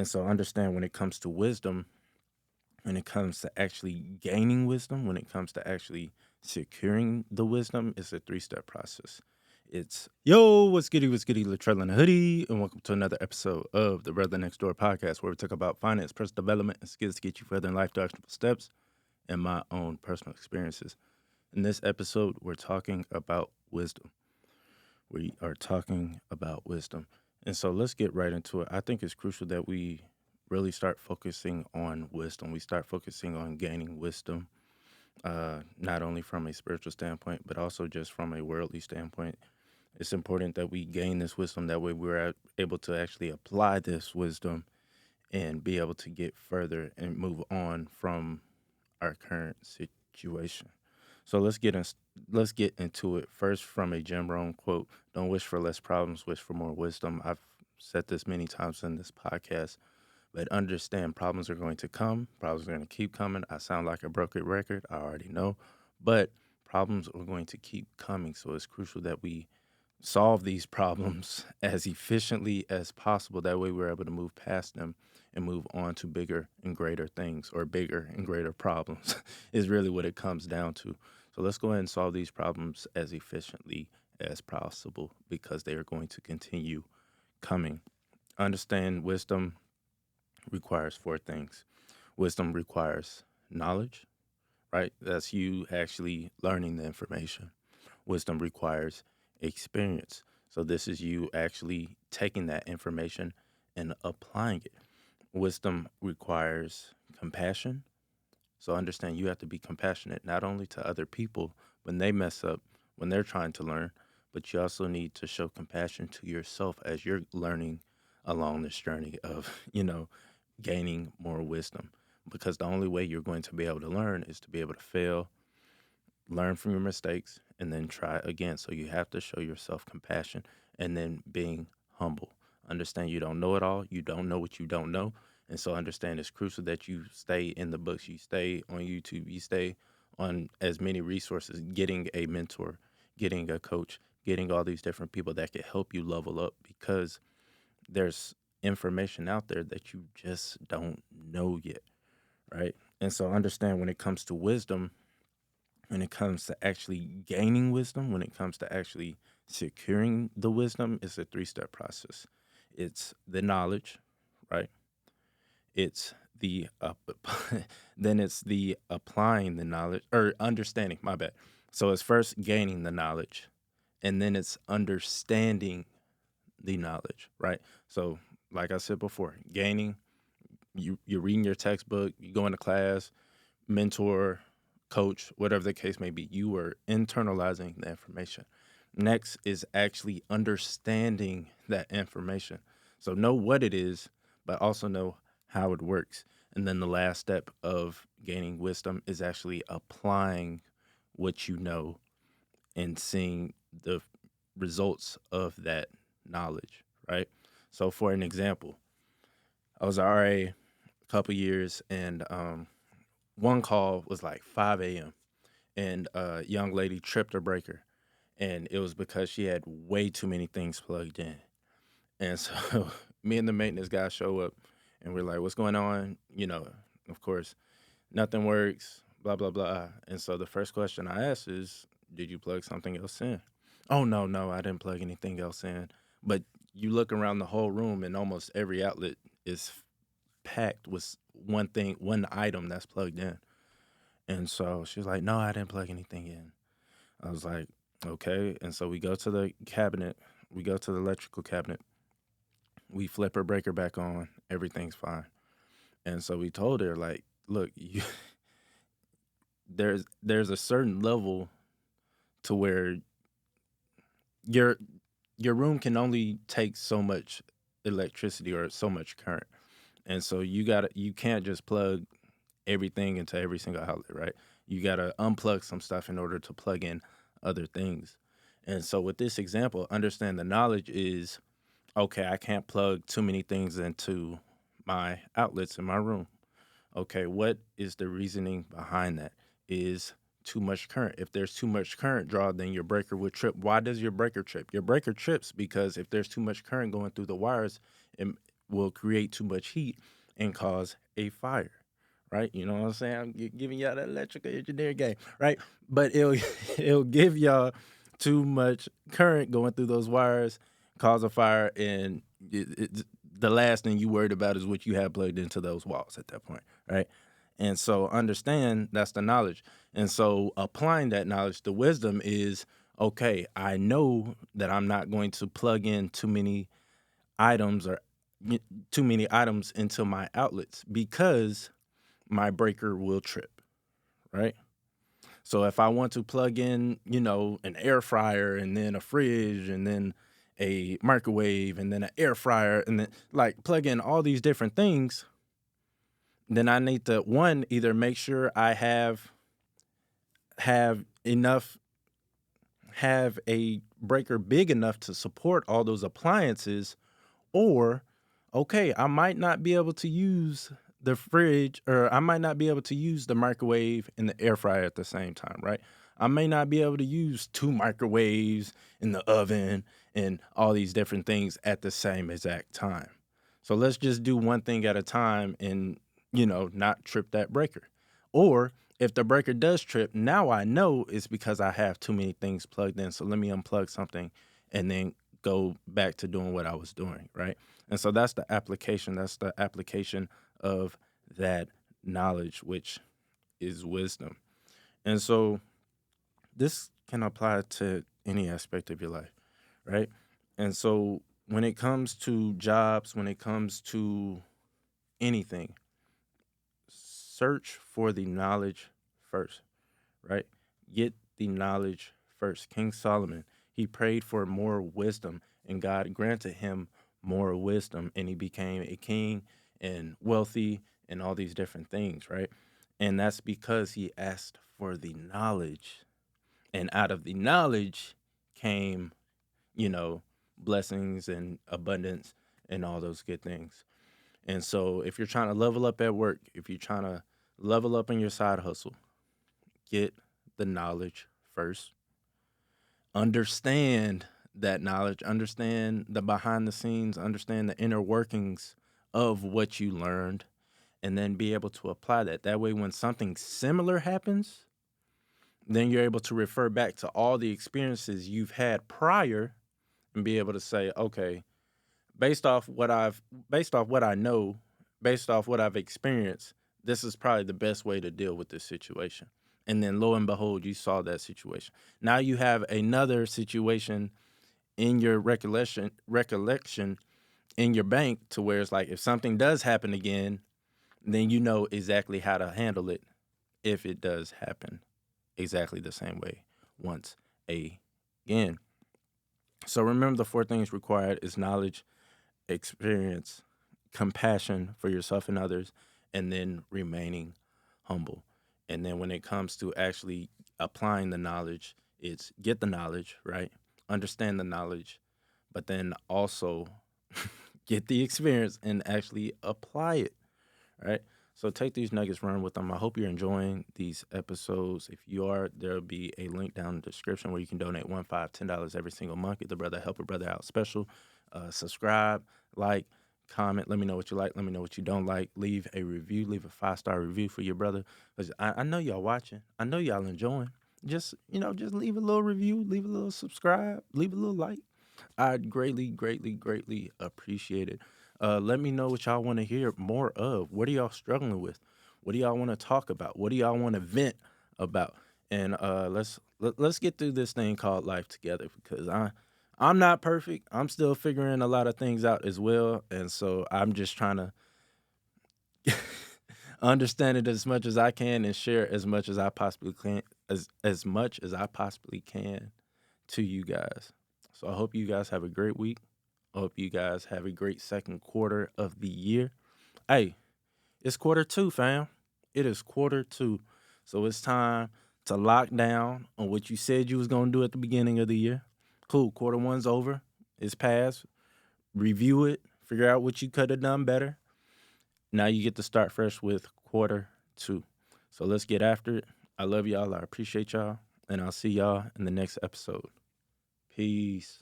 And so understand when it comes to wisdom, when it comes to actually gaining wisdom, when it comes to actually securing the wisdom, it's a three-step process. It's yo, what's goody, Latrell in the hoodie, and welcome to another episode of the Brother Next Door podcast, where we talk about finance, personal development, and skills to get you further in life through actionable steps and my own personal experiences. In this episode, we're talking about wisdom. We are talking about wisdom. And so let's get right into it. I think it's crucial that we really start focusing on wisdom. We start focusing on gaining wisdom, not only from a spiritual standpoint, but also just from a worldly standpoint. It's important that we gain this wisdom. That way, we're able to actually apply this wisdom and be able to get further and move on from our current situation. So let's get into it first from a Jim Rohn quote: "Don't wish for less problems, wish for more wisdom." I've said this many times in this podcast, but understand problems are going to come. Problems are going to keep coming. I sound like a broken record. I already know, but problems are going to keep coming. So it's crucial that we solve these problems as efficiently as possible. That way, we're able to move past them and move on to bigger and greater things, or bigger and greater problems is really what it comes down to. So let's go ahead and solve these problems as efficiently as possible because they are going to continue coming. Understand wisdom requires four things. Wisdom requires knowledge, right? That's you actually learning the information. Wisdom requires experience. So this is you actually taking that information and applying it. Wisdom requires compassion. So understand you have to be compassionate not only to other people when they mess up, when they're trying to learn, but you also need to show compassion to yourself as you're learning along this journey of, gaining more wisdom. Because the only way you're going to be able to learn is to be able to fail, learn from your mistakes, and then try again. So you have to show yourself compassion and then being humble. Understand you don't know it all. You don't know what you don't know. And so understand it's crucial that you stay in the books. You stay on YouTube. You stay on as many resources, getting a mentor, getting a coach, getting all these different people that can help you level up because there's information out there that you just don't know yet, right? And so understand when it comes to wisdom, when it comes to actually gaining wisdom, when it comes to actually securing the wisdom, it's a three-step process. It's the knowledge, right? It's the then it's the applying the knowledge or understanding, my bad. So it's first gaining the knowledge and then it's understanding the knowledge, right? So like I said before, gaining, you're reading your textbook, you go into class, mentor, coach, whatever the case may be, you are internalizing the information. Next is actually understanding that information. So know what it is, but also know how it works. And then the last step of gaining wisdom is actually applying what you know and seeing the results of that knowledge, right? So for an example, I was RA a couple years and one call was like 5 a.m. and a young lady tripped her breaker. And it was because she had way too many things plugged in. And so me and the maintenance guy show up and we're like, what's going on? Of course, nothing works, blah, blah, blah. And so the first question I asked is, did you plug something else in? Oh, no, no, I didn't plug anything else in. But you look around the whole room and almost every outlet is packed with one thing, one item that's plugged in. And so she's like, no, I didn't plug anything in. I was like, okay. And so we go to the cabinet, we go to the electrical cabinet, we flip her breaker back on, everything's fine. And so we told her, like, look, there's a certain level to where your your room can only take so much electricity or so much current. And so you can't just plug everything into every single outlet, right? You gotta unplug some stuff in order to plug in other things. And so with this example, understand the knowledge is okay, I can't plug too many things into my outlets in my room. Okay, what is the reasoning behind that? Is too much current. If there's too much current draw, then your breaker would trip. Why does your breaker trip? Your breaker trips because if there's too much current going through the wires, it will create too much heat and cause a fire, right? You know what I'm saying? I'm giving y'all that electrical engineer game, right? But it'll it'll give y'all too much current going through those wires, cause a fire, and the last thing you worried about is what you have plugged into those walls at that point, right? And so understand that's the knowledge. And so applying that knowledge, the wisdom is okay, I know that I'm not going to plug in too many items or too many items into my outlets because my breaker will trip, right? So if I want to plug in, an air fryer and then a fridge and then a microwave and then an air fryer and then like plug in all these different things, then I need to one either make sure I have enough have a breaker big enough to support all those appliances, or okay, I might not be able to use the fridge, or I might not be able to use the microwave and the air fryer at the same time, right? I may not be able to use two microwaves in the oven and all these different things at the same exact time. So let's just do one thing at a time and, not trip that breaker. Or if the breaker does trip, now I know it's because I have too many things plugged in. So let me unplug something and then go back to doing what I was doing, right? And so that's the application. That's the application of that knowledge, which is wisdom. And so this can apply to any aspect of your life, right? And so when it comes to jobs, when it comes to anything, search for the knowledge first, right? Get the knowledge first. King Solomon, he prayed for more wisdom, and God granted him more wisdom, and he became a king and wealthy and all these different things, right? And that's because he asked for the knowledge. And out of the knowledge came, you know, blessings and abundance and all those good things. And so if you're trying to level up at work, if you're trying to level up in your side hustle, get the knowledge first. Understand that knowledge, understand the behind the scenes, understand the inner workings of what you learned, and then be able to apply that. That way, when something similar happens, then you're able to refer back to all the experiences you've had prior and be able to say, okay, based off what I've based off what I know, based off what I've experienced, this is probably the best way to deal with this situation. And then lo and behold, you saw that situation. Now you have another situation in your recollection in your bank to where it's like if something does happen again, then you know exactly how to handle it if it does happen exactly the same way once again. So remember the four things required is knowledge, experience, compassion for yourself and others, and then remaining humble. And then when it comes to actually applying the knowledge, it's get the knowledge, right? Understand the knowledge, but then also get the experience and actually apply it, right? So take these nuggets, run with them. I hope you're enjoying these episodes. If you are, there'll be a link down in the description where you can donate $1, $5, $10 every single month. Get the brother help a brother out special. Subscribe, like, comment. Let me know what you like. Let me know what you don't like. Leave a review. Leave a 5-star review for your brother. Because I know y'all watching. I know y'all enjoying. Just leave a little review. Leave a little subscribe. Leave a little like. I'd greatly, greatly, greatly appreciate it. Let me know what y'all want to hear more of. What are y'all struggling with? What do y'all want to talk about? What do y'all want to vent about? And let's get through this thing called life together because I'm not perfect. I'm still figuring a lot of things out as well, and so I'm just trying to understand it as much as I can and share as much as I possibly can as much as I possibly can to you guys. So I hope you guys have a great week. I hope you guys have a great second quarter of the year. Hey, it's quarter two, fam. It is quarter two. So it's time to lock down on what you said you was going to do at the beginning of the year. Cool. Quarter one's over. It's past. Review it. Figure out what you could have done better. Now you get to start fresh with quarter two. So let's get after it. I love y'all. I appreciate y'all. And I'll see y'all in the next episode. Peace.